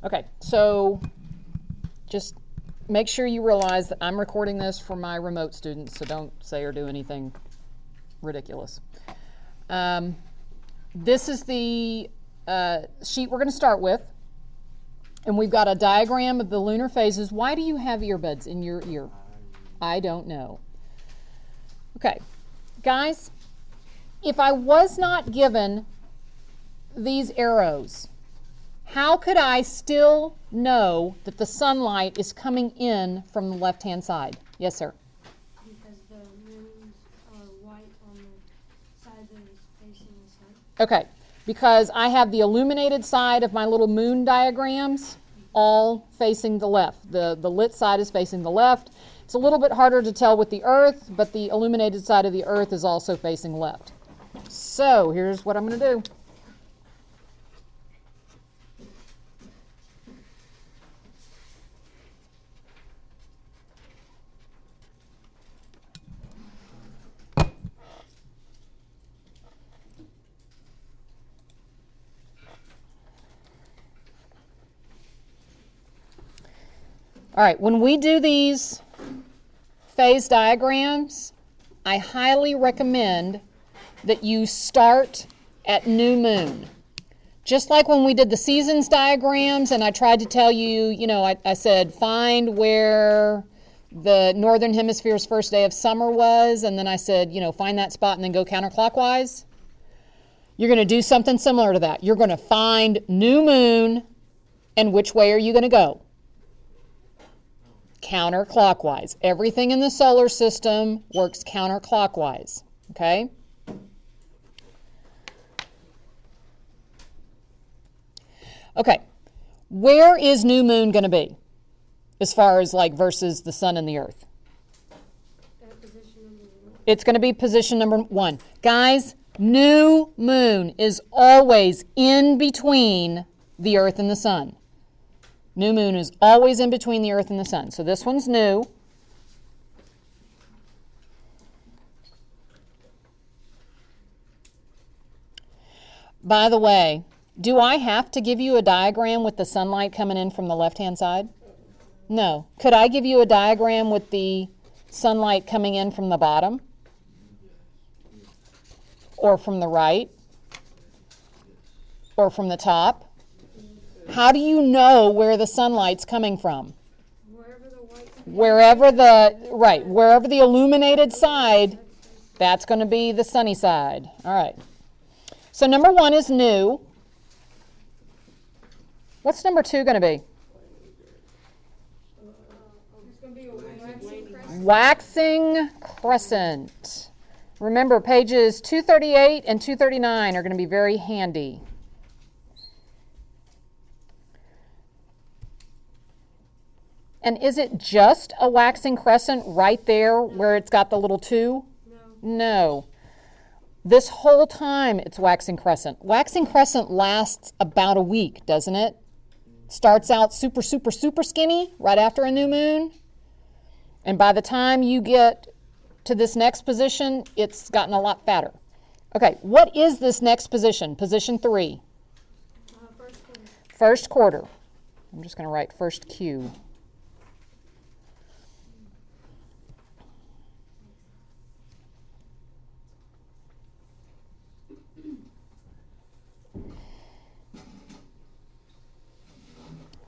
Okay, so just make sure you realize that I'm recording this for my remote students, so don't say or do anything ridiculous. This is the sheet we're going to start with, and we've got a diagram of the lunar phases. Why do you have earbuds in your ear? I don't know. Okay, guys, if I was not given these arrows, how could I still know that the sunlight is coming in from the left-hand side? Yes, sir? Because the moons are white on the side that is facing the sun. Okay, because I have the illuminated side of my little moon diagrams all facing the left. The lit side is facing the left. It's a little bit harder to tell with the Earth, but the illuminated side of the Earth is also facing left. So here's what I'm going to do. All right, when we do these phase diagrams, I highly recommend that you start at new moon. Just like when we did the seasons diagrams and I tried to tell you, I said find where the northern hemisphere's first day of summer was, and then I said, find that spot and then go counterclockwise. You're going to do something similar to that. You're going to find new moon, and which way are you going to go? Counterclockwise. Everything in the solar system works counterclockwise, okay? Okay, where is new moon going to be as far as versus the sun and the earth? Position number 1. It's going to be position number 1. Guys, new moon is always in between the earth and the sun. New moon is always in between the earth and the sun. So this one's new. By the way, do I have to give you a diagram with the sunlight coming in from the left-hand side? No. Could I give you a diagram with the sunlight coming in from the bottom? Or from the right? Or from the top? How do you know where the sunlight's coming from? Wherever the illuminated side, that's going to be the sunny side. All right. So number 1 is new. What's number 2 going to be? It's going to be a waxing crescent. Waxing crescent. Remember, pages 238 and 239 are going to be very handy. And is it just a waxing crescent right there where it's got the little 2? No. This whole time it's waxing crescent. Waxing crescent lasts about a week, doesn't it? Starts out super, super, super skinny right after a new moon. And by the time you get to this next position, it's gotten a lot fatter. Okay, what is this next position? Position 3. First quarter. First quarter. I'm just going to write first Q.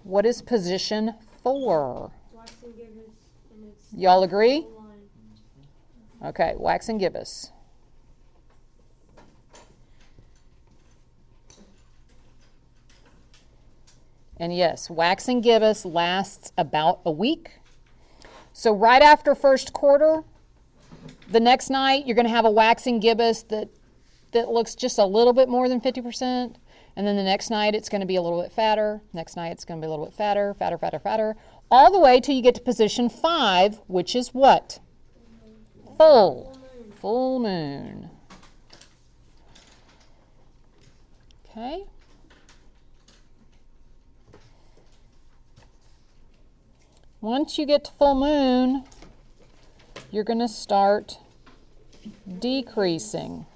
What is position 4? Waxing gibbous, and it's Y'all agree? line. Okay, waxing gibbous. And yes, waxing gibbous lasts about a week. So right after first quarter, the next night you're going to have a waxing gibbous that looks just a little bit more than 50%. And then the next night it's going to be a little bit fatter. Next night it's going to be a little bit fatter, fatter, fatter, fatter. All the way till you get to position 5, which is what? Full. Full moon. Okay. Once you get to full moon, you're going to start decreasing.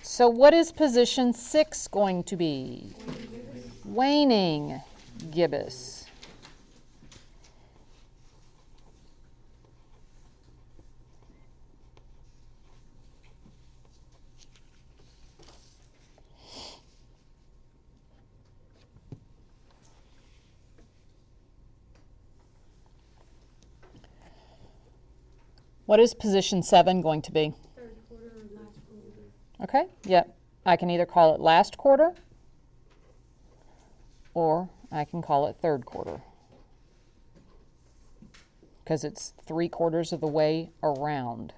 So what is position 6 going to be? Waning. gibbous. What is position 7 going to be? Third quarter or last quarter. Okay, yep. I can either call it last quarter or I can call it third quarter because it's 3/4 of the way around.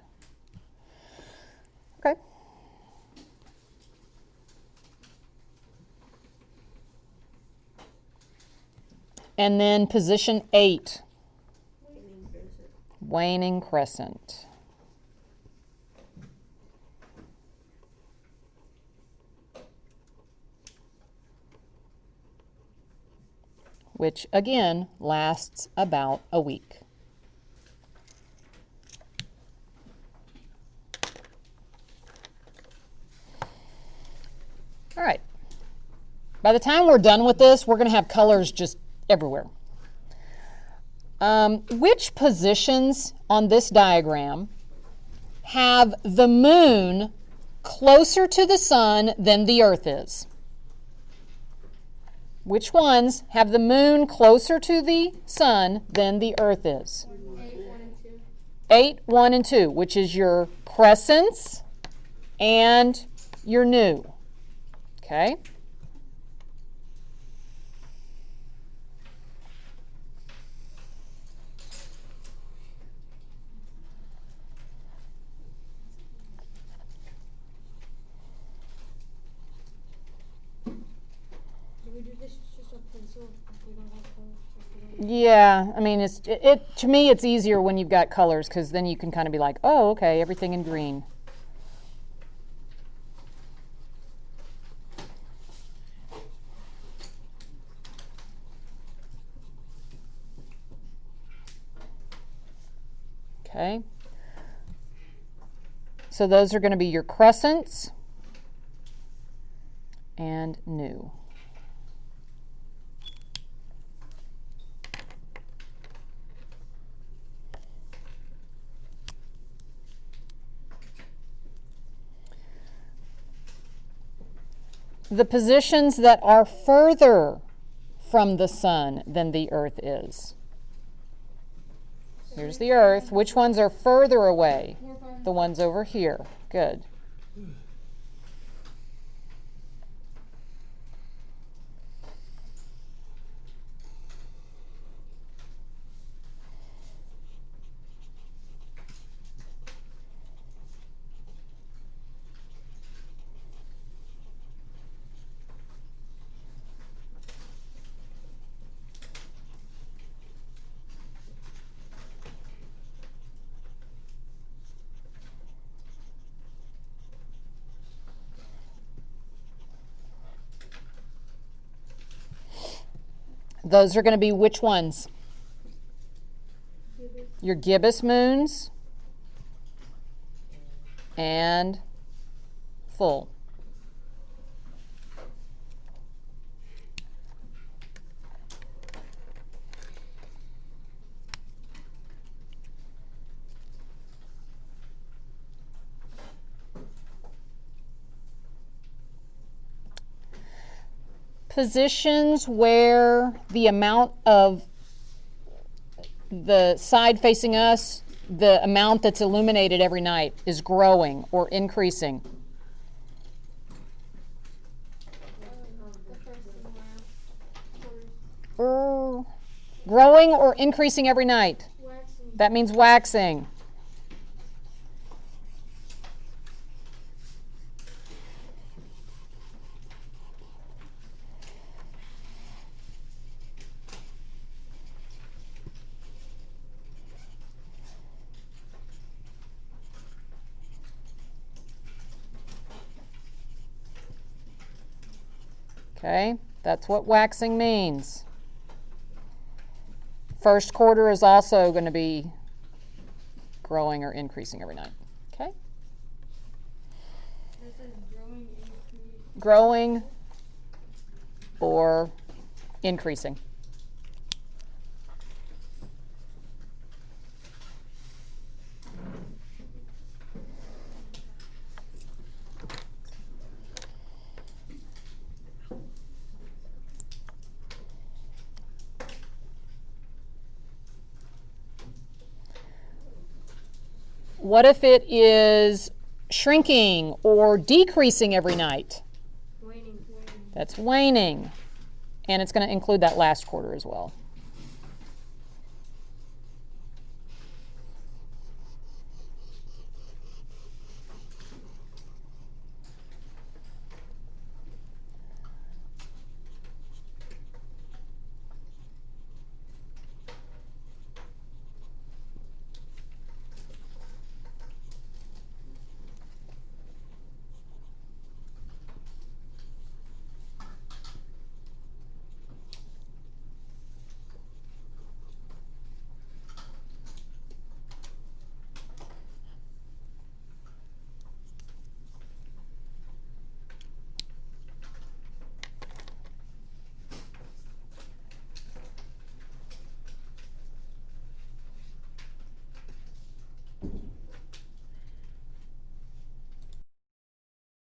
Okay. And then position 8, waning crescent. Which again lasts about a week. All right. By the time we're done with this, we're going to have colors just everywhere. Which positions on this diagram have the moon closer to the sun than the earth is? Which ones have the moon closer to the sun than the earth is? 8, 1, and 2. 8, 1, and 2, which is your crescents and your new. Okay? Do we do this just a pencil if we don't have colors? If we don't Yeah, I mean, to me, it's easier when you've got colors because then you can kind of be like, oh, okay, everything in green. Okay. So those are going to be your crescents and new. The positions that are further from the sun than the earth is. Here's the earth. Which ones are further away? The ones over here. Good. Those are going to be which ones? Your gibbous moons and full. Positions where the amount of the side facing us, the amount that's illuminated every night is growing or increasing. The first and last quarters. Growing or increasing every night. Waxing. That means waxing. Okay, that's what waxing means. First quarter is also going to be growing or increasing every night. Okay? This is growing, increase. Growing or increasing. What if it is shrinking or decreasing every night? Waning. That's waning. And it's going to include that last quarter as well.